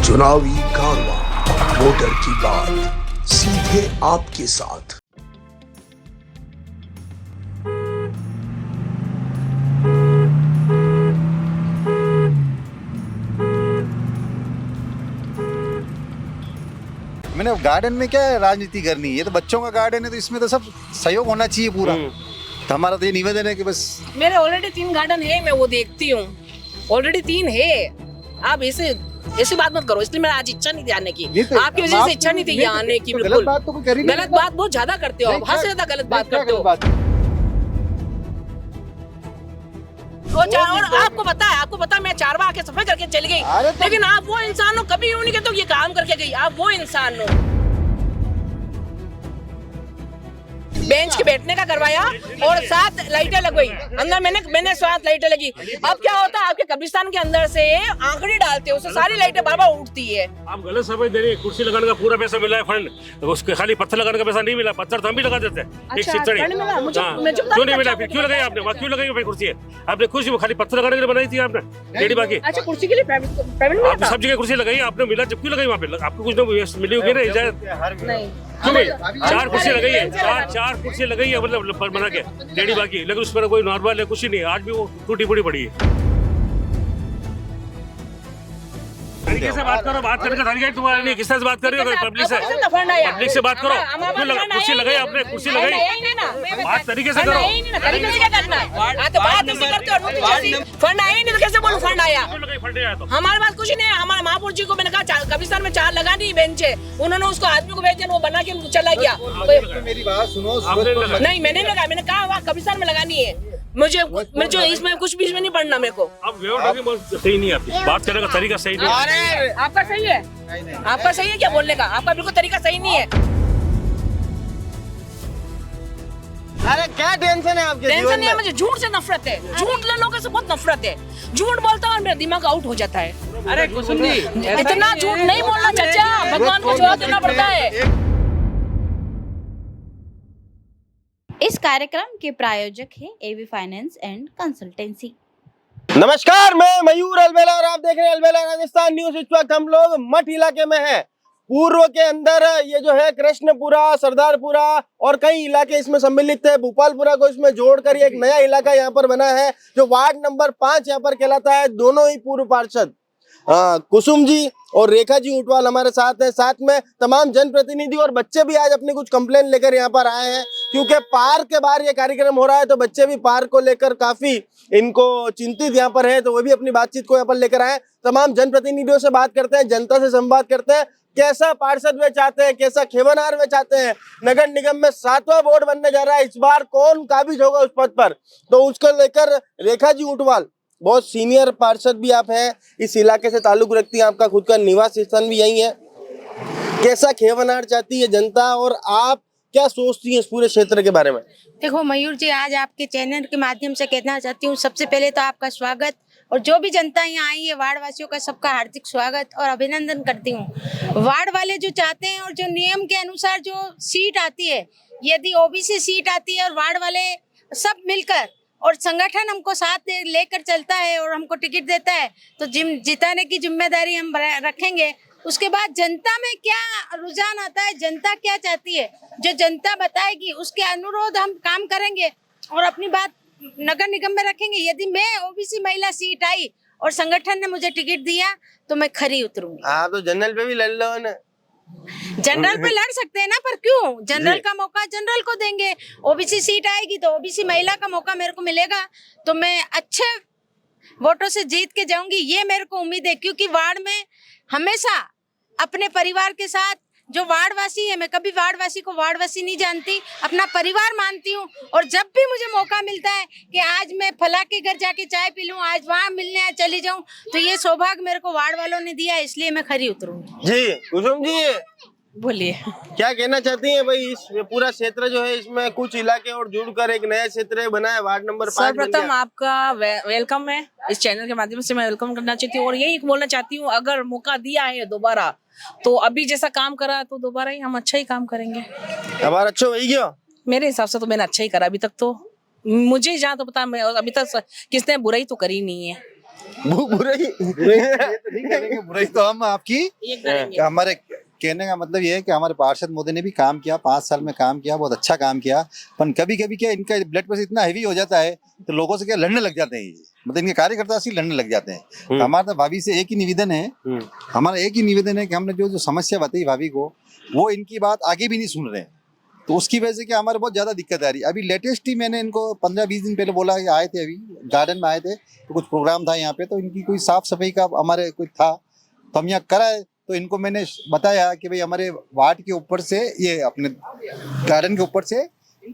चुनावी कारवां, वोटर की बात सीधे आपके साथ। मैंने गार्डन में क्या राजनीति करनी है, ये तो बच्चों का गार्डन है, तो इसमें तो सब सहयोग होना चाहिए पूरा। तो हमारा तो ये निवेदन है कि बस मेरे ऑलरेडी 3 गार्डन है, मैं वो देखती हूँ, ऑलरेडी 3 है। आप ऐसी बात मत करो, इसलिए मेरा आज इच्छा नहीं थी आने की, आपकी वजह से इच्छा नहीं थी यहाँ आने की। बिल्कुल गलत बात तो कोई कर ही नहीं। गलत बात बहुत ज्यादा करते हो, हद से ज्यादा गलत बात करते हो। और आपको पता है मैं 4 बार आके सफाई करके चली गई, लेकिन आप वो इंसान हो, कभी यूं नहीं कहते ये काम करके गई। आप वो इंसान हो। बेंच के बैठने का करवाया और 7 लाइटें लगवाई अंदर, मैंने 7 लाइटें लगी। अब क्या होता है, आपके कब्रिस्तान के अंदर से आंकड़ी डालते हो, उससे सारी लाइटें बार बार उठती है। आप गलत समझ दे रही है। कुर्सी लगाने का पूरा पैसा मिला है फंड, तो उसके खाली पत्थर लगाने का पैसा नहीं मिला। पत्थर तो हम भी लगा देते हैं। अच्छा, क्यों नहीं मिला? फिर क्यों लगाई आपने? वहाँ क्यों लगाई कुर्सी है? आपने कुर्सी खाली पत्थर लगाने के लिए बनाई थी आपने, लेडी बाकी। अच्छा, कुर्सी के लिए पेमेंट मिला था? सब जगह कुर्सी लगाई आपने, मिला जब क्यों लगाई वहाँ पे? आपको कुछ ना मिली होगी ना इजाजत? नहीं, क्यों नहीं? 4 कुर्सी लगाई है, 4 कुर्सी लगाई है, मतलब बना के लेडी बाकी, लेकिन उस पर कोई नॉर्मल है कुछ ही नहीं। आज भी वो टूटी फूटी पड़ी है। तरीके से बात करो, बात करने का तरीका तुम्हारा नहीं। किस तरह से बात कर रही हो? पब्लिक से बात करो। कुर्सी लगाई आपने, कुर्सी लगाई, बात तरीके से करो। तरीके से क्या करना है? बात ऐसे करते हो। फंड आया नहीं तो कैसे बोलूं फंड आया? हमारे पास कुछ नहीं है। हमारे महापुरुष जी को मैंने कहा कब्रिस्तान में 4 लगानी बेंच है, उन्होंने उसको आदमी को भेज दिया, वो बना के चला गया। मेरी बात सुनो। नहीं, मैंने लगा, मैंने कहा वहाँ कब्रिस्तान में लगानी है। मुझे इसमें कुछ भी नहीं पढ़ना मेरे को। अब सही नहीं है, आपकी बात करने का तरीका सही नहीं है। अरे आपका सही है, आपका सही है क्या बोलने का? आपका बिल्कुल तरीका सही नहीं है। अरे क्या टेंशन है आपके? टेंशन नहीं है, मुझे झूठ से नफरत है। झूठ लोगों से बहुत नफरत है। झूठ बोलता हूँ और मेरा दिमाग आउट हो जाता है। अरे कुसुम जी, इतना झूठ नहीं बोलना चाचा, भगवान को जवाब देना पड़ता है। इस कार्यक्रम के प्रायोजक हैं एवी फाइनेंस एंड कंसल्टेंसी। नमस्कार, मैं मयूर अलबेला और आप देख रहे हैं अलबेला राजस्थान न्यूज। इस वक्त हम लोग मठ इलाके में हैं। पूर्व के अंदर ये जो है कृष्णपुरा, सरदारपुरा और कई इलाके इसमें सम्मिलित है। भोपालपुरा को इसमें जोड़कर एक नया इलाका यहाँ पर बना है जो वार्ड नंबर 5 यहाँ पर कहलाता है। दोनों ही पूर्व पार्षद कुसुम जी और रेखा जी ऊंटवाल हमारे साथ हैं। साथ में तमाम जनप्रतिनिधि और बच्चे भी आज अपनी कुछ कंप्लेन लेकर यहाँ पर आए हैं, क्योंकि पार्क के बाहर ये कार्यक्रम हो रहा है, तो बच्चे भी पार्क को लेकर काफी इनको चिंतित यहाँ पर है, तो वो भी अपनी बातचीत को यहाँ पर लेकर आए। तमाम जनप्रतिनिधियों से बात करते हैं, जनता से संवाद करते हैं, कैसा पार्षद वे चाहते हैं, कैसा खेवनार वे चाहते हैं। नगर निगम में 7वां बोर्ड बनने जा रहा है, इस बार कौन काबिज होगा उस पद पर, तो उसको लेकर रेखा जी ऊंटवाल बहुत सीनियर पार्षद भी आप हैं, इस इलाके से ताल्लुक रखती हैं, आपका खुद का निवास स्थान भी यही है। कैसा खेवनार चाहती है जनता और आप क्या सोचती हैं इस पूरे क्षेत्र के बारे में? देखो मयूर जी, आज आपके चैनल के माध्यम से कहना चाहती हूँ, सबसे पहले तो आपका स्वागत, और जो भी जनता यहाँ आई है वार्ड वासियों का सबका हार्दिक स्वागत और अभिनंदन करती हूँ। वार्ड वाले जो चाहते हैं और जो नियम के अनुसार जो सीट आती है, यदि ओबीसी सीट आती है और वार्ड वाले सब मिलकर और संगठन हमको साथ लेकर चलता है और हमको टिकट देता है, तो जिताने की जिम्मेदारी हम रखेंगे। उसके बाद जनता में क्या रुझान आता है, जनता क्या चाहती है, जो जनता बताएगी उसके अनुरोध हम काम करेंगे और अपनी बात नगर निगम में रखेंगे। यदि मैं ओबीसी महिला सीट आई और संगठन ने मुझे टिकट दिया तो मैं खरी उतरूंगी। हाँ, तो जनरल पे भी लड़ लो ना। जनरल पे लड़ सकते हैं ना, पर क्यों? जनरल का मौका जनरल को देंगे। ओबीसी सीट आएगी तो ओबीसी महिला का मौका मेरे को मिलेगा, तो मैं अच्छे वोटों से जीत के जाऊंगी, ये मेरे को उम्मीद है। क्योंकि वार्ड में हमेशा अपने परिवार के साथ, जो वार्डवासी है, मैं कभी वार्डवासी को वार्डवासी नहीं जानती, अपना परिवार मानती हूँ। और जब भी मुझे मौका मिलता है कि आज मैं फला के घर जाके चाय पी लूँ, आज वहाँ मिलने चली जाऊँ, तो ये सौभाग्य मेरे को वार्ड वालों ने दिया, इसलिए मैं खरी उतरूंगी। जी कुसुम जी, बोलिए, क्या कहना चाहती हैं भाई? इस पूरा क्षेत्र जो है, इसमें कुछ इलाके और जुड़कर एक नया क्षेत्र बना है, वार्ड नंबर 5। सर्वप्रथम आपका वेलकम है, इस चैनल के माध्यम से मैं वेलकम करना चाहती हूँ और यही बोलना चाहती हूँ, अगर मौका दिया है दोबारा, तो अभी जैसा काम करा तो दोबारा ही हम अच्छा ही काम करेंगे। हमारा अच्छा वही गया, मेरे हिसाब से तो मैंने अच्छा ही करा अभी तक। तो मुझे जहाँ तो पता, मैं अभी तक किसने बुराई तो करी नहीं है। बुराई ये तो नहीं करेंगे, बुराई तो हम आपकी ये करेंगे। हमारे कहने का मतलब ये है कि हमारे पार्षद मोदी ने भी काम किया, 5 साल में काम किया, बहुत अच्छा काम किया। पर कभी कभी क्या इनका ब्लड प्रेशर इतना हैवी हो जाता है तो लोगों से क्या लड़ने लग जाते हैं ये, मतलब इनके कार्यकर्ता से लड़ने लग जाते हैं। तो हमारा तो भाभी से एक ही निवेदन है, हमारा एक ही निवेदन है कि हमने जो समस्या बताई भाभी को, वो इनकी बात आगे भी नहीं सुन रहे हैं। तो उसकी वजह से क्या हमारे बहुत ज़्यादा दिक्कत आ रही है। अभी लेटेस्ट ही मैंने इनको 15-20 दिन पहले बोला कि आए थे, अभी गार्डन में आए थे तो कुछ प्रोग्राम था यहाँ पे, तो इनकी कोई साफ सफाई का हमारे कुछ था तो हम यहाँ कराए। तो इनको मैंने बताया कि भाई हमारे वार्ड के ऊपर से, ये अपने गार्डन के ऊपर से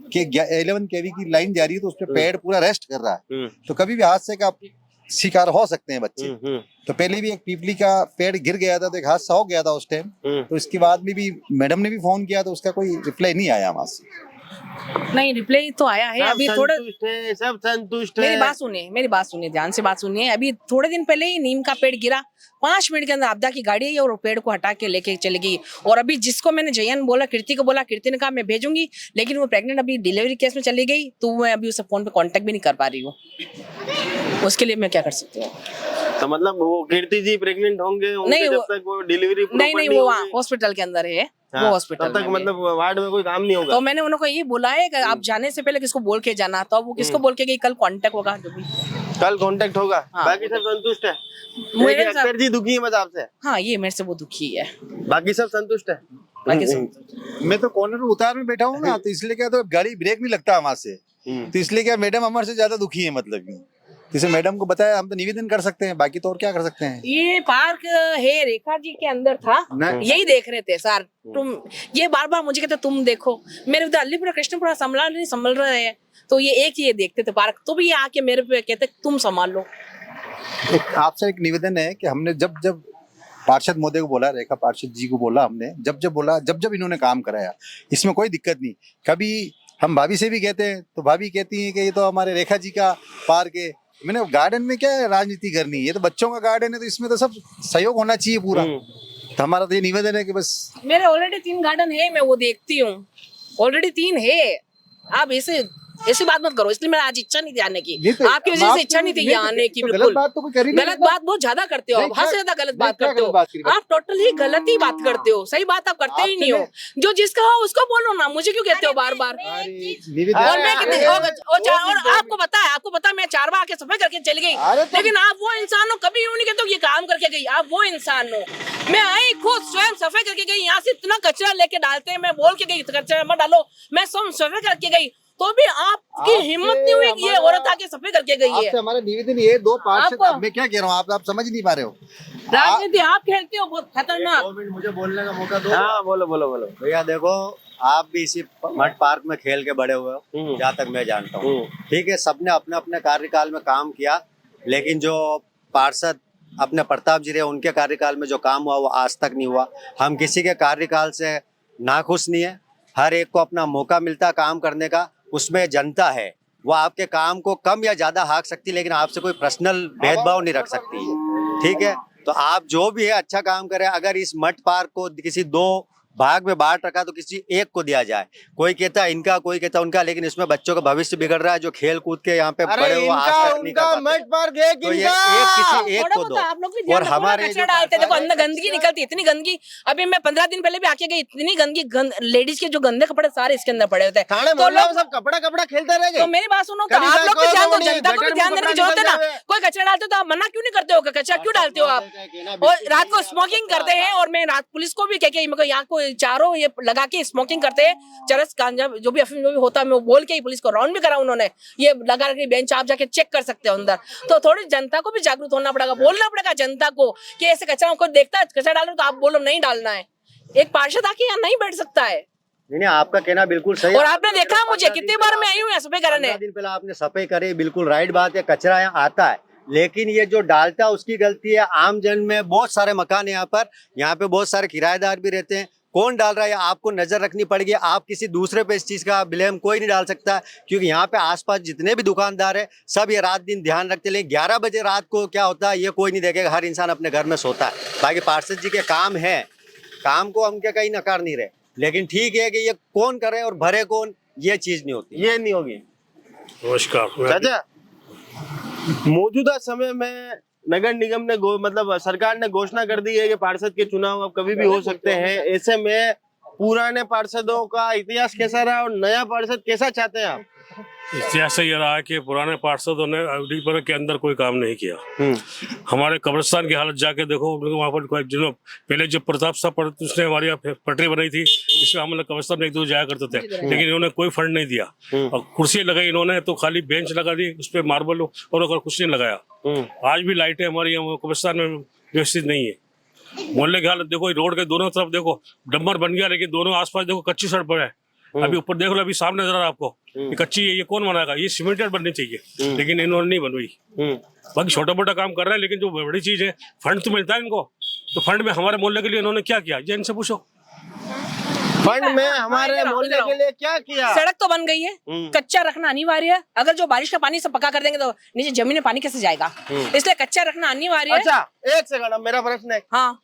कि 11 kV की लाइन जा रही है, तो उस पर पेड़ पूरा रेस्ट कर रहा है, तो कभी भी हादसे का शिकार हो सकते हैं बच्चे। तो पहले भी एक पीपली का पेड़ गिर गया था तो एक हादसा हो गया था उस टाइम। तो इसके बाद में भी मैडम ने भी फोन किया तो उसका कोई रिप्लाई नहीं आया वहां से। नहीं, रिप्लाई तो आया है। अभी थोड़ा सब संतुष्ट है। मेरी बात सुनिए, ध्यान से बात सुनिए। अभी थोड़े दिन पहले ही नीम का पेड़ गिरा, 5 मिनट के अंदर आपदा की गाड़ी आई और वो पेड़ को हटा के लेके चली गई। और अभी जिसको मैंने जयन बोला, कीर्ति को बोला, कीर्ति ने कहा मैं भेजूंगी, लेकिन वो प्रेग्नेंट अभी डिलीवरी केस में चली गई, तो मैं अभी उसे फोन पे कांटेक्ट भी नहीं कर पा रही हूँ। उसके लिए मैं क्या कर सकती हूँ? तो मतलब वो कीर्ति जी प्रेग्नेंट होंगे नहीं, जब तक वो डिलीवरी नहीं, वो वहाँ हॉस्पिटल के अंदर है। वो हॉस्पिटल तब तक मतलब वार्ड में कोई काम नहीं होगा। तो मैंने उनको ये बोला है कि आप जाने से पहले किसको बोल के जाना, तो अब वो किसको बोल के गई, कल कांटेक्ट होगा, जो भी कल कांटेक्ट होगा। हाँ। बाकी सब संतुष्ट है। मेरे लेकिन अख्तर जी दुखी है मत आपसे। हाँ, ये मेरे से वो दुखी है, बाकी सब संतुष्ट है। बाकी सब मैं तो कॉर्नर में उतार में बैठा हूँ ना, तो इसलिए क्या, तो गाड़ी ब्रेक नहीं लगता वहां से, तो इसलिए क्या मैडम हमारे से ज्यादा दुखी है। मतलब जैसे मैडम को बताया, हम तो निवेदन कर सकते हैं, बाकी तो और क्या कर सकते हैं। ये पार्क है रेखा जी के अंदर था, यही देख रहे थे सर। तुम ये बार बार मुझे कहते तुम देखो, मेरे उधर अलीपुरा कृष्णपुरा संभल रहे हैं, तो ये एक ही ये देखते थे पार्क, तो भी ये आके मेरे पे कहते तुम संभाल लो। आपसे एक निवेदन है कि हमने जब जब पार्षद मोदी को बोला, रेखा पार्षद जी को बोला, हमने जब इन्होंने काम कराया, इसमें कोई दिक्कत नहीं। कभी हम भाभी से भी कहते हैं तो भाभी कहती हैं कि ये तो हमारे रेखा जी का पार्क है। मैंने गार्डन में क्या है राजनीति करनी है, ये तो बच्चों का गार्डन है, तो इसमें तो सब सहयोग होना चाहिए पूरा। तो हमारा तो ये निवेदन है कि बस, मेरे ऑलरेडी 3 गार्डन है, मैं वो देखती हूँ, ऑलरेडी 3 है। आप ऐसी बात मत करो, इसलिए मेरा आज इच्छा नहीं थी आने की, आपकी वजह से इच्छा नहीं थी यहाँ आने की। बिल्कुल गलत बात बहुत ज्यादा करते हो, हद से ज्यादा गलत बात करते हो आप, टोटल ही गलत ही बात करते हो, सही बात आप करते ही नहीं हो। जो जिसका हो उसको बोलो ना, मुझे क्यों कहते हो बार बार। और मैं और आपको पता मैं 4 बार आके सफाई करके चली गई, लेकिन आप वो इंसान हो, कभी यूं नहीं कहते ये काम करके गई, आप वो इंसान हो। मैं आई खुद स्वयं सफाई करके गई, यहाँ से इतना कचरा लेके डालते हैं, मैं बोल के गई कचरा मत डालो, मैं स्वयं सफाई करके गई, तो भी आपकी हिम्मत नहीं हुई कि ये औरत आके सफाई करके गई है। हमारा निवेदन ये 2 पार्षद, मैं क्या कह रहा हूँ, आप समझ नहीं पा रहे हो। राजनीति आप खेलते हो बहुत खतरनाक। 2 मिनट मुझे बोलने का मौका दो। हाँ बोलो भैया देखो, आप भी इसी मठ पार्क में खेल के बड़े हुए हो, जहाँ तक मैं जानता हूँ। ठीक है, सबने अपने अपने कार्यकाल में काम किया, लेकिन जो पार्षद अपने प्रताप जी रहे, उनके कार्यकाल में जो काम हुआ वो आज तक नहीं हुआ। हम किसी के कार्यकाल से नाखुश नहीं है, हर एक को अपना मौका मिलता काम करने का, उसमें जनता है वो आपके काम को कम या ज्यादा हाँक सकती है, लेकिन आपसे कोई पर्सनल भेदभाव नहीं रख सकती है। ठीक है, तो आप जो भी है अच्छा काम करें। अगर इस मठ पार्क को किसी 2 भाग में बांट रखा तो किसी एक को दिया जाए, कोई कहता है इनका, कोई कहता है उनका, लेकिन इसमें बच्चों का भविष्य बिगड़ रहा है, जो खेल कूद के यहाँ पे बड़े हुए आज तक नहीं कर पाते। तो ये किसी एक को दो। आप लोग भी और हमारे डालते देखो, अंदर गंदगी निकलती, इतनी गंदगी। अभी मैं 15 दिन पहले भी आके गई, इतनी गंदगी, लेडीज के जो गंदे कपड़े सारे इसके अंदर पड़े होते हैं, तो लोग सब कपड़ा खेलते रह गए। तो मेरी बात सुनो, आप लोग भी ध्यान दो, जनता को भी ध्यान देने की जरूरत है ना। कोई कचरा डालते तो आप मना क्यों नहीं करते हो, कचरा क्यों डालते हो आप। और रात को स्मोकिंग करते हैं, और मैं रात पुलिस को भी कह के यहाँ को चारों ये लगा के स्मोकिंग करते हैं, चरस गांजा जो भी अफीम जो भी होता है, मैं बोल के ही पुलिस को राउंड भी करा उन्होंने, ये लगा रखी बेंच, आप जाके चेक कर सकते हो अंदर। तो थोड़ी जनता को भी जागरूक होना पड़ेगा, बोलना पड़ेगा जनता को कि ऐसे कचरा को देखता है, कचरा डाल रहे तो आप बोलो नहीं डालना है। एक पार्षद आके यहाँ नहीं बैठ सकता है। नहीं, आपका कहना बिल्कुल सही। और आपने देखा मुझे कितनी बार मैं आई हूँ सफाई करने, 15 दिन पहले आपने सफाई करी, बिल्कुल राइट बात है, कचरा यहाँ आता है, लेकिन ये जो डालता है उसकी गलती है। आम जन में बहुत सारे मकान यहाँ पे बहुत सारे किराएदार भी रहते हैं, कौन डाल रहा है आपको नजर रखनी पड़ेगी। आप किसी दूसरे पे इस चीज का ब्लेम कोई नहीं डाल सकता, क्योंकि यहाँ पे आसपास जितने भी दुकानदार है सब ये रात दिन ध्यान रखते, लेकिन 11 बजे रात को क्या होता है ये कोई नहीं देखेगा, हर इंसान अपने घर में सोता है। बाकी पार्षद जी के काम है, काम को हम क्या कहीं नकार नहीं रहे, लेकिन ठीक है कि ये कौन करे और भरे कौन, ये चीज नहीं होती, ये नहीं होगी। नमस्कार चाचा, मौजूदा समय में नगर निगम ने मतलब सरकार ने घोषणा कर दी है कि पार्षद के चुनाव अब कभी भी हो सकते हैं। ऐसे में पुराने पार्षदों का इतिहास कैसा रहा और नया पार्षद कैसा चाहते हैं आप? इतिहास ये रहा है कि पुराने पार्षदों ने अवधि के अंदर कोई काम नहीं किया। हमारे कब्रिस्तान की हालत जाके देखो, वहाँ पर जिन्होंने पहले जब प्रताप साहब उसने हमारी पटरी बनाई थी, इसमें हम लोग कब्रिस्तान में एक दूर जाया करते थे, लेकिन इन्होंने कोई फंड नहीं दिया। और कुर्सी लगाई इन्होंने तो खाली बेंच लगा दी, उस पर मार्बल और कुछ नहीं लगाया। आज भी लाइटें हमारी कब्रिस्तान में व्यवस्थित नहीं है। मोहल्ले की हालत देखो, रोड के दोनों तरफ देखो डंबर बन गया, लेकिन दोनों आसपास देखो कच्ची सड़क पर है। अभी ऊपर देख लो, अभी सामने नजर आ रहा है आपको, ये कच्ची है, ये कौन बनाएगा? ये सीमेंटेड बननी चाहिए, लेकिन इन्होंने नहीं बनवाई। बाकी छोटा मोटा काम कर रहे हैं, लेकिन जो बड़ी चीज है फंड तो मिलता है इनको, तो फंड में हमारे मोहल्ले के लिए इन्होंने क्या किया, ये इनसे पूछो। फंड में हमारे मोहल्ले के लिए क्या किया? सड़क तो बन गई है, कच्चा रखना अनिवार्य है। अगर जो बारिश का पानी सब पक्का कर देंगे तो नीचे जमीन में पानी कैसे जाएगा, इसलिए कच्चा रखना अनिवार्य है। अच्छा एक सेकंड, अब मेरा प्रश्न है, हाँ,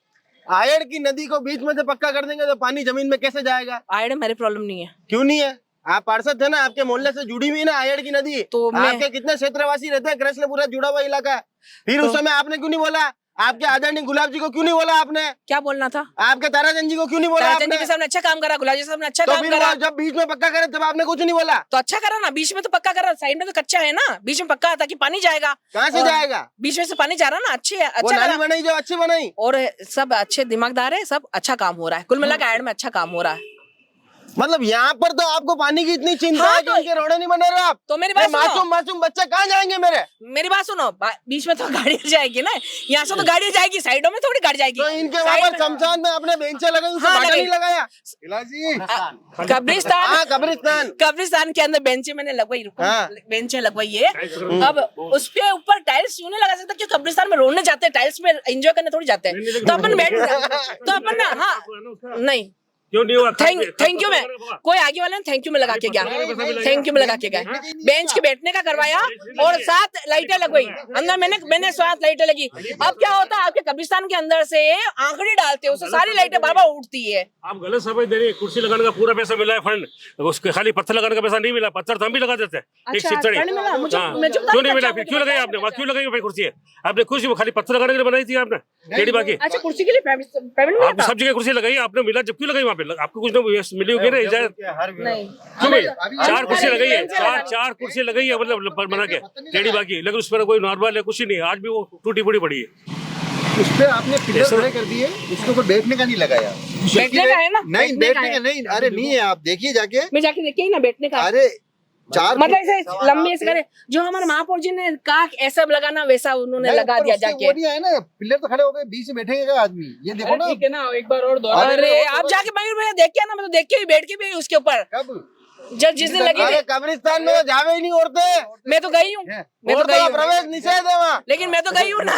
आयड़ की नदी को बीच में से पक्का कर देंगे तो पानी जमीन में कैसे जाएगा? आयड़ मेरे प्रॉब्लम नहीं है। क्यों नहीं है? आप पार्षद थे ना, आपके मोहल्ले से जुड़ी हुई ना आयड़ की नदी, तो आपके कितने क्षेत्रवासी रहते हैं, कृष्णपुरा जुड़ा हुआ इलाका है। फिर उस समय आपने क्यों नहीं बोला? आपके आदरणीय गुलाब जी को क्यों नहीं बोला आपने? क्या बोलना था? आपके ताराचंद जी को क्यों नहीं बोला आपने? ताराचंद जी के सामने अच्छा काम करा, गुलाब जी सामने अच्छा तो काम फिर करा। जब बीच में पक्का करे तब आपने कुछ नहीं बोला? तो अच्छा करा ना, बीच में तो पक्का करा, साइड में तो कच्चा है ना, बीच में पक्का था कि पानी जाएगा। कहाँ से जाएगा? बीच में से पानी जा रहा ना, अच्छी है, वो अच्छा नाली बनाई जो अच्छी बनाई, और सब अच्छे दिमागदार है, सब अच्छा काम हो रहा है। कुल मिलाकर आयड में अच्छा काम हो रहा है। मतलब यहाँ पर तो आपको पानी की इतनी चिंता हाँ, है कि इनके रोडे नहीं बने रहे आप। तो मेरी बात सुनो, मासूम बच्चे कहाँ जाएंगे मेरी बात सुनो, बीच में तो गाड़ी जाएगी ना, यहाँ से तो गाड़ी जाएगी, साइडों में थोड़ी गाड़ी जाएगी। तो इनके वहाँ पर शमशान में आपने बेंचे लगाई, उससे बाटा नहीं लगाया? कब्रिस्तान के अंदर बेंचे मैंने लगवाई, बेंचे लगवाई है। अब उस पे ऊपर टाइल्स क्यों नहीं लगा सकता? क्यों कब्रिस्तान में रोने जाते हैं, टाइल्स में एंजॉय करने थोड़ी जाते हैं, तो अपन बैठ तो अपन ना, हाँ नहीं क्यों नहीं हुआ? थैंक यू में कोई आगे वाला थैंक यू में लगा के गया, थैंक यू में लगा के गया। बेंच के बैठने का करवाया और 7 लाइटें लगवाई अंदर, मैंने 7 लाइटें लगी। अब क्या होता है, आपके कब्रिस्तान के अंदर से आंकड़ी डालते हैं, उससे सारी लाइटें बार बार उठती है। आप गलत समझ दे रही है। कुर्सी लगाने का पूरा पैसा मिला है फंड, उसके खाली पत्थर लगाने का पैसा नहीं मिला। पत्थर तो हम भी लगा देते हैं, एक सीढ़ी। क्यों नहीं मिला? फिर क्यों लगाई आपने? क्यों लगाई भाई कुर्सी है? आपने कुर्सी वो खाली पत्थर लगाने के लिए बनाई थी आपने, टेढ़ी बाकी। अच्छा कुर्सी के लिए पेमेंट आपने सब जगह कुर्सी लगाई, आपने मिला जब क्यों लगाई वहाँ पे? आपको कुछ ना मिली होगी ना इजाजत? नहीं, क्यों नहीं? 4 कुर्सी लगाई है, 4 कुर्सी लगाई है, मतलब बना के टेढ़ी बाकी, लेकिन उस पर कोई नॉर्मल है कुछ ही नहीं। आज भी वो टूटी फूटी पड़ी है। उस पे आपने पिलर खड़े कर दिए, उसके ऊपर बैठने का नहीं लगाया। बैठने का है ना? नहीं बैठने का नहीं, अरे नहीं है, आप देखिए जाके, मैं जाके देखिए ना बैठने का। अरे 4 मतलब ऐसे लंबे ऐसे करे, जो हमारे महापौर जी ने कहा ऐसा लगाना वैसा उन्होंने लगा दिया जाके। वो नहीं है ना, पिलर तो खड़े हो गए, बीच में बैठेगा आदमी, ये देखो ना। ठीक है ना, एक बार और दोहरा। अरे आप जाके मयूर भैया देख के ना, मैं तो देख के भी बैठ के भी उसके ऊपर, कब जब जिस दिन लगी। कब्रिस्तान में जावे ही नहीं औरतें। मैं तो गई हूँ, मैं तो गई हूँ, प्रवेश निषेध है वहाँ, लेकिन मैं तो गई हूँ ना,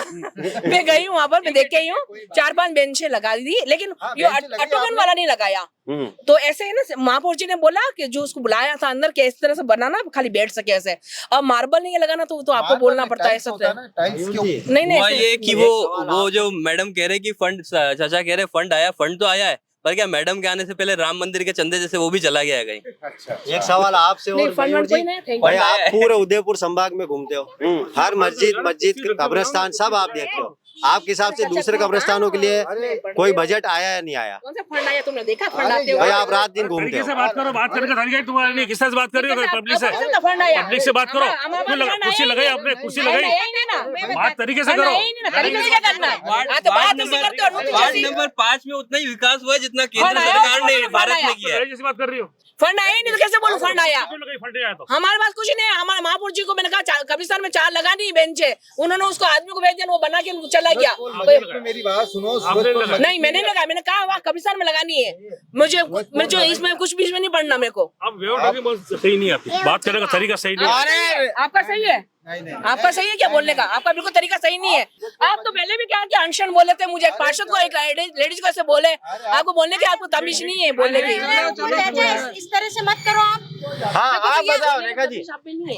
मैं गई हूँ वहाँ पर, मैं देख के आई हूँ। 4-5 बेंचें लगा दी, लेकिन ये ऑटोगन वाला नहीं लगाया। तो ऐसे है ना, महापौर जी ने बोला कि जो उसको बुलाया था अंदर के इस तरह से बनाना खाली बैठ सके ऐसे। अब मार्बल नहीं लगाना तो आपको बोलना पड़ता है सबसे। नहीं ये कि वो जो मैडम कह रहे कि फंड, चाचा कह रहे फंड आया, फंड तो आया है, पर क्या मैडम के आने से पहले राम मंदिर के चंदे जैसे वो भी चला गया है कहीं? अच्छा, एक सवाल आपसे और मयूर जी, भाई आप पूरे उदयपुर संभाग में घूमते हो, हर मस्जिद कब्रिस्तान सब आप देखते हो, आपके हिसाब से दूसरे कब्रिस्तानों के लिए कोई बजट आया या नहीं आया? कौन सा फंड आया तुमने देखा? फंड आते हुए भाई आप रात दिन घूमते हो। बात करो, बात करने का तरीका ही तुम्हारा नहीं। किससे बात कर रही हो? पब्लिक से, पब्लिक से बात करो। कुर्सी लगाई आपने, कुर्सी लगाई, बात तरीके से करो। तरीके से क्या करना है? वार्ड नंबर 5 में उतना ही विकास हुआ है जितना केंद्र सरकार ने भारत में किया है। जैसी बात कर रही हो, फंड आया नहीं तो कैसे बोलूं फंड आया? फंड आया तो हमारे पास कुछ नहीं है। हमारे महापौर जी को मैंने कहा कब्रिस्तान में 4 लगा दी बेंचे, उन्होंने उसको आदमी को भेज दिया, वो बना के चला गया। मेरी बात सुनो, नहीं मैंने लगाया, मैंने कहा वहाँ कब्रिस्तान में लगानी है मुझे इसमें कुछ बीच में नहीं पढ़ना मेरे को। अब सही नहीं, आपकी बात करने का तरीका सही नहीं। अरे आपका सही है, आपका सही है क्या बोलने का? आपका बिल्कुल तरीका सही नहीं है। आप तो पहले भी क्या अनशन बोले थे मुझे, एक पार्षद को, एक लेडीज को ऐसे बोले, आपको बोलने की आपको तमीज नहीं है बोलने की। इस तरह से मत करो आप। हाँ आप बताओ रेखा जी।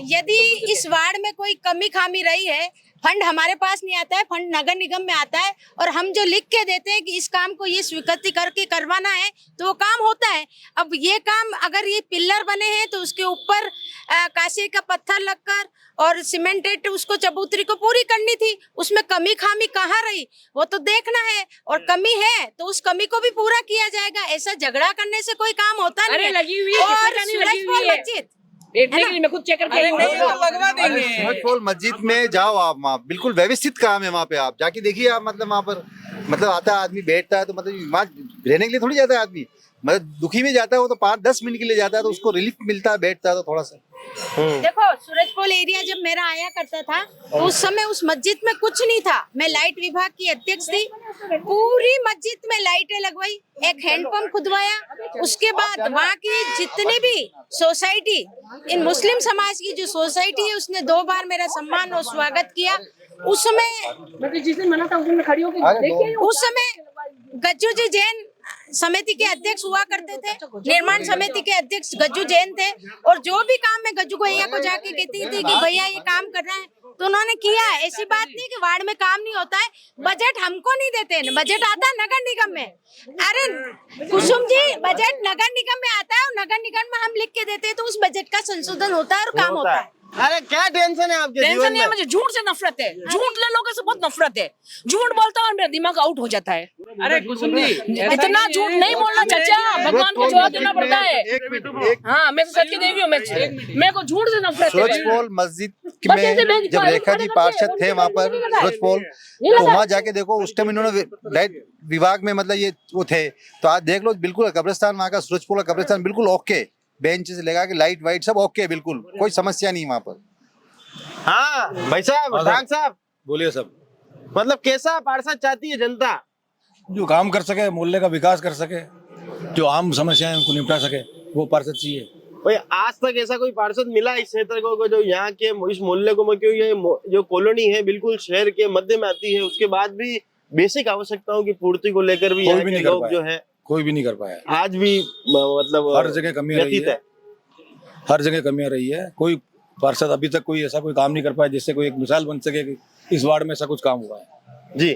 यदि इस वार्ड में कोई कमी खामी रही है फंड हमारे पास नहीं आता है, फंड नगर निगम में आता है और हम जो लिख के देते हैं कि इस काम को ये स्वीकृति करके करवाना है तो वो काम होता है। अब ये काम अगर ये पिल्लर बने हैं तो उसके ऊपर कांसे का पत्थर लगकर और सीमेंटेड उसको चबूतरी को पूरी करनी थी, उसमें कमी खामी कहाँ रही वो तो देखना है, और कमी है तो उस कमी को भी पूरा किया जाएगा। ऐसा झगड़ा करने से कोई काम होता नहीं अरे है। लगी हुई है, और किसने का नहीं लगी हुई सूरजपोल है? मस्जिद देखने के लिए मैं खुद चेक करके आई हूँ। लगवा देंगे। सूरजपोल मस्जिद में जाओ आप, वहाँ बिल्कुल व्यवस्थित काम है, वहाँ पे आप जाके देखिए आप, मतलब वहाँ पर मतलब आता है आदमी बैठता है तो मतलब वहाँ रहने के लिए थोड़ी जाता है आदमी, मतलब दुखी में जाता है वो तो 5-10 मिनट के लिए जाता है तो उसको रिलीफ मिलता है, बैठता है तो थोड़ा सा। देखो सूरजपोल एरिया जब मेरा आया करता था तो उस समय उस मस्जिद में कुछ नहीं था। मैं लाइट विभाग की अध्यक्ष थी, पूरी मस्जिद में लाइटें लगवाई, एक हैंडपंप खुदवाया, उसके बाद वहाँ की जितनी भी सोसाइटी, इन मुस्लिम समाज की जो सोसाइटी है उसने 2 बार मेरा सम्मान और स्वागत किया। उस समय जिस दिन मना था उस दिन मैं खड़ी होकर उस समय गज्जू जी जैन समिति के अध्यक्ष हुआ करते थे, निर्माण समिति के अध्यक्ष गज्जू जैन थे, और जो भी काम मैं गज्जू भैया को जाके कहती थी कि भैया ये काम करना है तो उन्होंने किया। ऐसी बात नहीं कि वार्ड में काम नहीं होता है, बजट हमको नहीं देते, बजट आता है नगर निगम में। अरे कुसुम जी, बजट नगर निगम में आता है और नगर निगम में हम लिख के देते हैं तो उस बजट का संशोधन होता है और काम होता है। अरे क्या टेंशन है आपके टेंशन जीवन नहीं है, में? मुझे झूठ से नफरत है, झूठ लोगों से बहुत नफरत है। झूठ बोलता हूँ और मेरा दिमाग आउट हो जाता है। अरे कुसुम जी, इतना झूठ नहीं बोलना चाचा, भगवान को जवाब देना पड़ता है। हाँ, मैं तो सच की देवी हूँ, मेरे को झूठ से नफरत है। सूरजपोल मस्जिद में जब रेखा जी पार्षद थे वहाँ पर सूरजपोल, तो वहाँ जाके देखो उस टाइम इन्होंने लाइट विभाग में मतलब ये वो थे, तो आज देख लो बिल्कुल कब्रिस्तान वहाँ का, सूरजपोल का कब्रिस्तान बिल्कुल ओके, बेंच से लगा के लाइट वाइट सब ओके, बिल्कुल कोई समस्या नहीं वहाँ पर। हाँ भाई साहब, डाक साहब बोलिए सब। मतलब कैसा पार्षद चाहती है जनता? जो काम कर सके, मोहल्ले का विकास कर सके, जो आम समस्याएं उनको निपटा सके, वो पार्षद चाहिए। भाई आज तक ऐसा कोई पार्षद मिला इस क्षेत्र को जो यहाँ के इस मोहल्ले को, क्योंकि ये जो कॉलोनी है बिल्कुल शहर के मध्य में आती है, उसके बाद भी बेसिक आवश्यकताओं की पूर्ति को लेकर भी यहाँ के लोग जो है कोई भी नहीं कर पाया, आज भी मतलब हर जगह कमी रही है, हर जगह कमियां रही है। कोई पार्षद अभी तक कोई ऐसा कोई काम नहीं कर पाया जिससे कोई एक मिसाल बन सके कि इस वार्ड में ऐसा कुछ काम हुआ है। जी,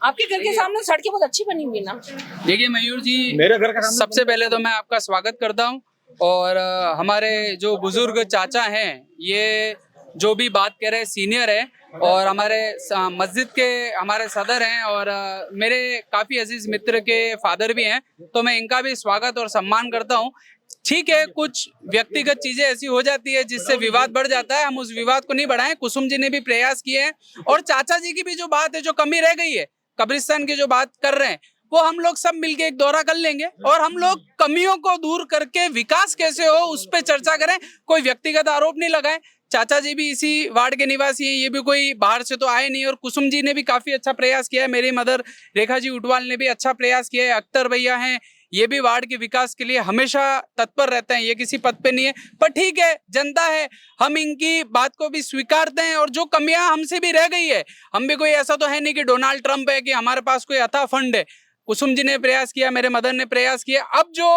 आपके घर के सामने सड़कें बहुत अच्छी बनी हुई ना। देखिए मयूर जी, मेरे घर का सबसे पहले तो मैं आपका स्वागत करता हूँ, और हमारे जो बुजुर्ग चाचा हैं ये जो भी बात कह रहे हैं सीनियर है, और हमारे मस्जिद के हमारे सदर हैं, और मेरे काफी अजीज मित्र के फादर भी हैं, तो मैं इनका भी स्वागत और सम्मान करता हूँ। ठीक है, कुछ व्यक्तिगत चीजें ऐसी हो जाती है जिससे विवाद बढ़ जाता है, हम उस विवाद को नहीं बढ़ाएं। कुसुम जी ने भी प्रयास किए हैं, और चाचा जी की भी जो बात है, जो कमी रह गई है कब्रिस्तान की जो बात कर रहे हैं, वो हम लोग सब मिलके एक दौरा कर लेंगे और हम लोग कमियों को दूर करके विकास कैसे हो उस पे चर्चा करें। कोई व्यक्तिगत आरोप नहीं लगाएं। चाचा जी भी इसी वार्ड के निवासी हैं, ये भी कोई बाहर से तो आए नहीं, और कुसुम जी ने भी काफी अच्छा प्रयास किया है। मेरी मदर रेखा जी उटवाल ने भी अच्छा प्रयास किया है। अख्तर भैया हैं, ये भी वार्ड के विकास के लिए हमेशा तत्पर रहते हैं, ये किसी पद पे नहीं है, पर ठीक है, जनता है, हम इनकी बात को भी स्वीकारते हैं। और जो कमियां हमसे भी रह गई है, हम भी कोई ऐसा तो है नहीं कि डोनाल्ड ट्रंप है कि हमारे पास कोई अथाह फंड है। कुसुम जी ने प्रयास किया, मेरे मदर ने प्रयास किया। अब जो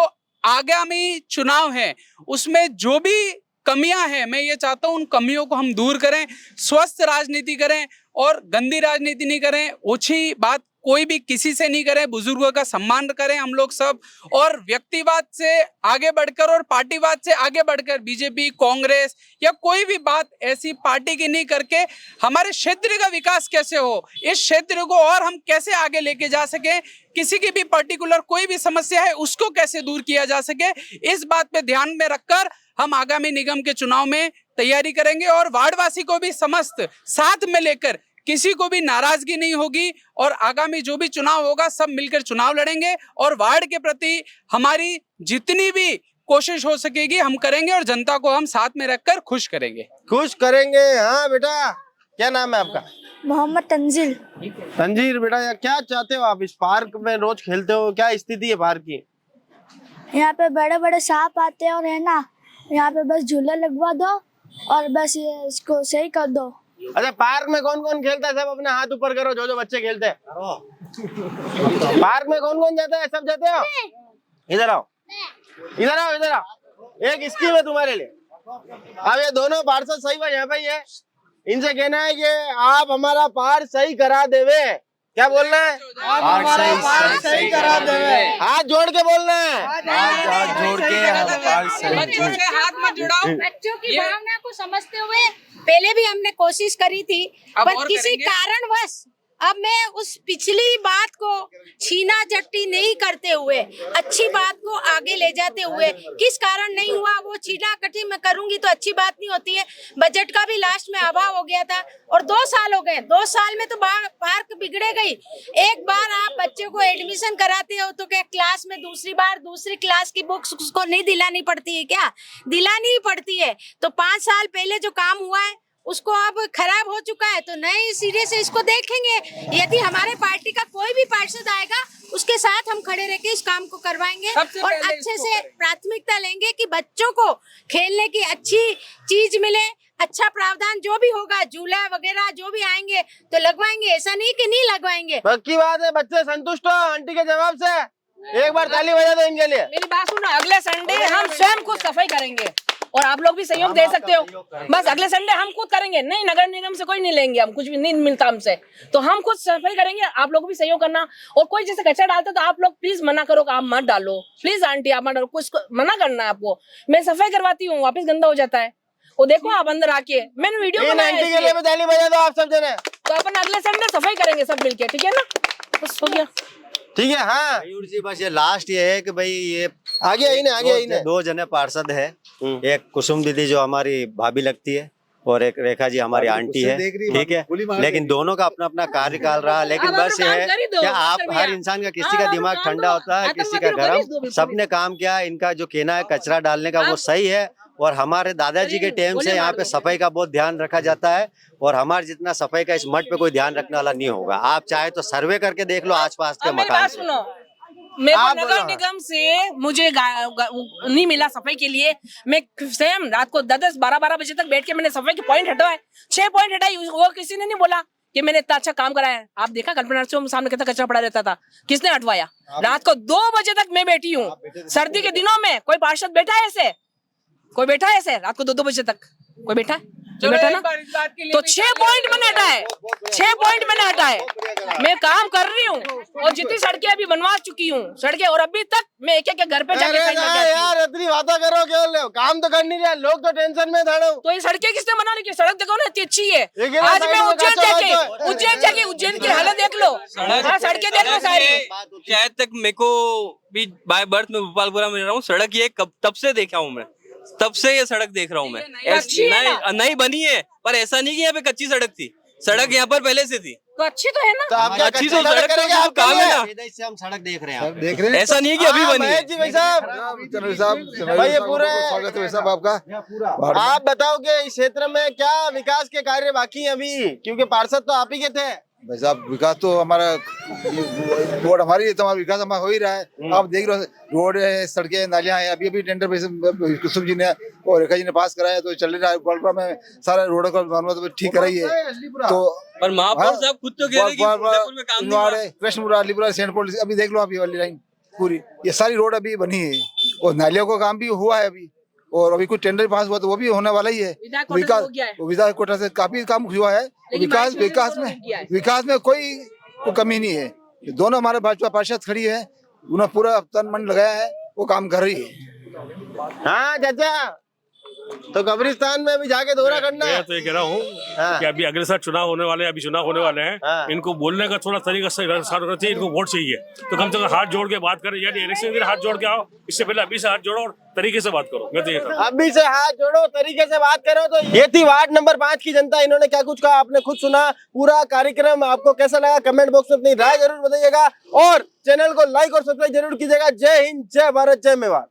आगामी चुनाव है उसमें जो भी कमियां हैं, मैं ये चाहता हूं उन कमियों को हम दूर करें, स्वस्थ राजनीति करें और गंदी राजनीति नहीं करें, ओछी बात कोई भी किसी से नहीं करें, बुजुर्गों का सम्मान करें हम लोग सब, और व्यक्तिवाद से आगे बढ़कर और पार्टीवाद से आगे बढ़कर बीजेपी, कांग्रेस या कोई भी बात ऐसी पार्टी की नहीं करके हमारे क्षेत्र का विकास कैसे हो, इस क्षेत्र को और हम कैसे आगे लेके जा सके, किसी की भी पर्टिकुलर कोई भी समस्या है उसको कैसे दूर किया जा सके, इस बात पे ध्यान में रखकर हम आगामी निगम के चुनाव में तैयारी करेंगे। और वार्डवासी को भी समस्त साथ में लेकर किसी को भी नाराजगी नहीं होगी, और आगामी जो भी चुनाव होगा सब मिलकर चुनाव लड़ेंगे, और वार्ड के प्रति हमारी जितनी भी कोशिश हो सकेगी हम करेंगे, और जनता को हम साथ में रखकर खुश करेंगे। खुश करेंगे। हाँ बेटा, क्या नाम है आपका? मोहम्मद तंजील। तंजीर बेटा, क्या चाहते हो आप? इस पार्क में रोज खेलते हो, क्या स्थिति है पार्क की? यहाँ पे बड़े बड़े सांप आते हैं और है ना, यहाँ पे बस झूला लगवा दो और बस ये इसको सही कर दो। अच्छा, पार्क में कौन कौन खेलता है? सब अपने हाथ ऊपर करो, जो जो बच्चे खेलते हैं। पार्क में कौन कौन जाता है? सब जाते हो? इधर आओ, इधर आओ, इधर आओ। एक स्कीम है तुम्हारे लिए। अब ये दोनों पार्षद सही है, यहाँ पे ही है, इनसे कहना है कि आप हमारा पहाड़ सही करा देवे। क्या बोलना है? सही करा देवे। हाथ जोड़ के बोलना है। हाथ जोड़ के बच्चों के हाथ मत जुड़ाओ। बच्चों की भावना को समझते हुए पहले भी हमने कोशिश करी थी, अब पर और किसी करेंगे? कारणवश अब मैं उस पिछली बात को छीना झपटी नहीं करते हुए अच्छी बात को आगे ले जाते हुए, किस कारण नहीं हुआ वो छीना कटी मैं करूंगी तो अच्छी बात नहीं होती है। बजट का भी लास्ट में अभाव हो गया था और 2 साल हो गए। 2 साल में तो पार्क बिगड़े गई। एक बार आप बच्चे को एडमिशन कराते हो तो क्या क्लास में दूसरी क्लास की बुक्स उसको नहीं दिलानी पड़ती है? क्या दिलानी ही पड़ती है। तो 5 साल पहले जो काम हुआ है उसको अब खराब हो चुका है, तो नए सिरे से इसको देखेंगे। यदि हमारे पार्टी का कोई भी पार्षद आएगा उसके साथ हम खड़े रह के इस काम को करवाएंगे और अच्छे से प्राथमिकता लेंगे कि बच्चों को खेलने की अच्छी चीज मिले, अच्छा प्रावधान जो भी होगा, झूला वगैरह जो भी आएंगे तो लगवाएंगे, ऐसा नहीं कि नहीं लगवाएंगे। पक्की बात है। बच्चे संतुष्ट हो आंटी के जवाब से? एक बार ताली बजा दो इनके लिए। मेरी बात सुनो, अगले संडे हम स्वयं खुद सफाई करेंगे और आप लोग भी सहयोग दे सकते हो। बस अगले संडे हम खुद करेंगे, नहीं नगर निगम से कोई नहीं लेंगे, हम कुछ भी नहीं मिलता हमसे, तो हम खुद सफाई करेंगे। आप लोग भी सहयोग करना। और कोई जैसे कचरा डालता तो आप लोग प्लीज मना करो, आप मत डालो, प्लीज आंटी आप मत डालो, कुछ मना करना है आपको। मैं सफाई करवाती हूँ, वापस गंदा हो जाता है। वो देखो आप अंदर आके, मैंने वीडियो बनाया आंटी के लिए भी ताली बजा दो आप सब जने। तो अपन अगले संडे सफाई करेंगे सब मिलके, ठीक है ना? बस हो गया, ठीक है। हाँ मयूर जी, बस ये लास्ट ये है कि भाई ये आगे आई ना, आगे आई ना। 2 जने पार्षद है। एक कुसुम दीदी जो हमारी भाभी लगती है और एक रेखा जी हमारी आंटी है, ठीक है। लेकिन दोनों का अपना अपना कार्यकाल रहा। लेकिन अब बस ये काम है कर ही दो, कि आप मिस्टर हर भैया। इंसान का किसी हाँ, का अब दिमाग काम ठंडा दो। होता है, आतंकवादी किसी का को कर ही दो गर्म। बिल्कुल। सबने काम किया। इनका जो कहना है कचरा डालने का वो सही है। और हमारे दादाजी के टाइम से यहाँ पे सफाई का बहुत ध्यान रखा जाता है और हमारे जितना सफाई का इस मठ पे कोई ध्यान रखने वाला नहीं होगा। आप चाहे तो सर्वे करके देख लो आसपास के अब मेरी मकान बात से। सुनो, मेरे आप को बोलो। नगर निगम से मुझे नहीं मिला सफाई के लिए। मैं स्वयं रात को 10-12 बजे तक बैठ के मैंने सफाई के पॉइंट हटवाए, 6 पॉइंट हटाई। वो किसी ने नहीं बोला कि मैंने इतना अच्छा काम कराया है। आप देखा कल्पना से सामने कितना कचरा पड़ा रहता था, किसने हटवाया? रात को 2 बजे तक मैं बैठी हूँ। सर्दी के दिनों में कोई पार्षद बैठा है ऐसे? कोई बैठा है ऐसे रात को 2 बजे तक? कोई बैठा है? बैठा ना? तो 6 पॉइंट मैंने हटाए, 6 पॉइंट मैंने हटाए। मैं काम कर रही हूँ और जितनी सड़कें अभी बनवा चुकी हूँ सड़कें, और अभी तक मैं एक घर पे जाके साइन करके आती हूँ। यार इतनी बातें करो क्यों? काम तो कर नहीं रहे लोग, तो टेंशन में था। तो ये सड़कें किसने बना रही? सड़क देखो ना इतनी अच्छी है। एक आज साइड मैं में उज्जैन कच्चा जाके रास्ता उज्जैन की हालत देख लो। हाँ, सड़कें देख लो सारी। शायद तक मेरे को भी बाय बर्थ में भोपालपुरा में रह रहा हूँ। सड़क ये तब से देखा हूँ मैं, तब से ये सड़क देख रहा हूँ मैं। नहीं बनी है, पर ऐसा नहीं कि यहाँ पे कच्ची सड़क थी। सड़क यहाँ पर पहले से थी, तो अच्छी तो है ना? तो आप क्या अच्छी कच्ची तो सड़क सड़क करेंगे? तो आप काम है ना। सीधे से हम सड़क देख रहे हैं। देख रहे हैं ऐसा नहीं कि अभी बनी है। महेश जी भाई साहब, भाई ये पूरे स्वागत है साहब आपका। आप बताओ कि इस क्षेत्र में क्या विकास के कार्य बाकी हैं अभी, क्योंकि पार्षद तो आप ही के थे। भाई साहब विकास तो हमारा रोड हमारी है, तो हमारा विकास हमारा हो ही रहा है। आप देख रहे हो रोड है, सड़कें, नालियां हैं। अभी टेंडर पे कुसुम जी ने और रेखा जी ने पास कराया, तो चल रहा है। गोलपुरा में सारा रोड का मरम्मत ठीक कराई है। तो पर महापौर साहब खुद तो कह रहे कि उदयपुर में काम नहीं हुआ। कृष्णपुरा, अलीपुरा, सेंट पॉल, अभी देख लो आप ये वाली लाइन पूरी, ये सारी रोड अभी बनी है। और नालियों का काम भी हुआ है अभी, और अभी कुछ टेंडर पास हुआ तो वो भी होने वाला ही है। विधायक कोटा से काफी काम हुआ है। विकास में कोई कमी नहीं है। दोनों हमारे भाजपा पार्षद खड़ी है, उन्होंने पूरा तन मन लगाया है, वो काम कर रही है। हाँ चाचा, तो कब्रिस्तान में भी जाके दौरा करना है। मैं तो ये कह रहा हूँ कि अभी अगले साल चुनाव होने वाले हैं, अभी चुनाव होने वाले हैं। इनको बोलने का थोड़ा तरीका सही होना चाहिए। इनको वोट चाहिए तो कम से कम हाथ जोड़ के बात करें, यानी इलेक्शन के दिन हाथ जोड़ के आओ। इससे पहले अभी से हाथ जोड़ो और तरीके से बात करो। मैं तो ये कहता हूं। अभी से हाथ जोड़ो, तरीके से बात करो। तो ये थी वार्ड नंबर 5 की जनता, इन्होंने क्या कुछ कहा आपने खुद सुना। पूरा कार्यक्रम आपको कैसा लगा कमेंट बॉक्स में अपनी राय जरूर बताइएगा और चैनल को लाइक और सब्सक्राइब जरूर कीजिएगा। जय हिंद, जय भारत, जय मेवाड़।